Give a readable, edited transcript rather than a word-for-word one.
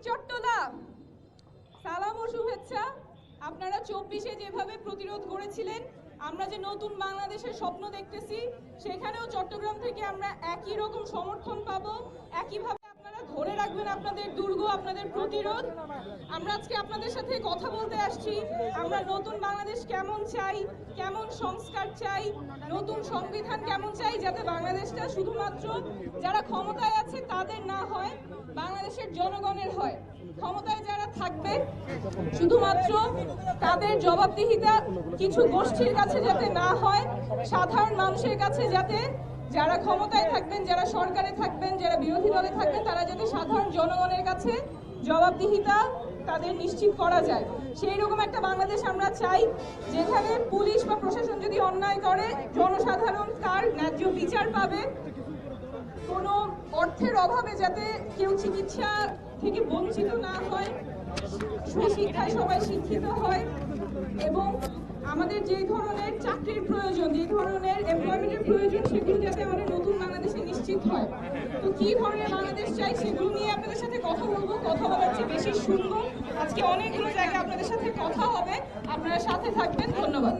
চট্টলা সালাম ও শুভেচ্ছা। আপনারা 24-এ যেভাবে প্রতিরোধ করেছিলেন, আমরা যে নতুন বাংলাদেশের স্বপ্ন দেখতেছি, সেখানেও চট্টগ্রাম থেকে আমরা একই রকম সমর্থন পাবো। একইভাবে আপনারা ধরে রাখবেন আপনাদের দুর্গ, আপনাদের প্রতিরোধ। আমরা আজকে আপনাদের সাথে কথা বলতে আসছি। আমরা নতুন বাংলাদেশ কেমন চাই, কেমন সংস্কার চাই, নতুন সংবিধান কেমন চাই, যাতে বাংলাদেশটা শুধুমাত্র যারা ক্ষমতায় আছে তাদের না হয়, বাংলাদেশের জনগণের হয়। ক্ষমতায় যারা থাকবে শুধুমাত্র তাদের জবাবদিহিতা কিছু গোষ্ঠীর কাছে যাতে না হয়, সাধারণ মানুষের কাছে যাতে, যারা ক্ষমতায় থাকবেন, যারা সরকারে থাকবেন, যারা বিরোধী দলে থাকবেন, তারা যাতে সাধারণ জনগণের কাছে জবাবদিহিতা তাদের নিশ্চিত করা যায়। সেই রকম একটা বাংলাদেশ আমরা চাই, যেখানে পুলিশ বা প্রশাসন যদি অন্যায় করে, জনসাধারণ তার ন্যায্য বিচার পাবে। কোনো অর্থের অভাবে যাতে কেউ চিকিৎসা থেকে বঞ্চিত না হয়, সুশিক্ষায় সবাই শিক্ষিত হয়, এবং আমাদের যে ধরনের চাকরির প্রয়োজন, যে ধরনের এমপ্লয়মেন্টের প্রয়োজন, সেগুলো যাতে আমাদের নতুন বাংলাদেশে নিশ্চিত হয়। তো কি ধরনের বাংলাদেশ চাই সেগুলো নিয়ে আপনাদের সাথে কথা বলবো। কথা বলার চেয়ে বেশি শুনবো। আজকে অনেকগুলো জায়গায় আপনাদের সাথে কথা হবে, আপনারা সাথে থাকবেন। ধন্যবাদ।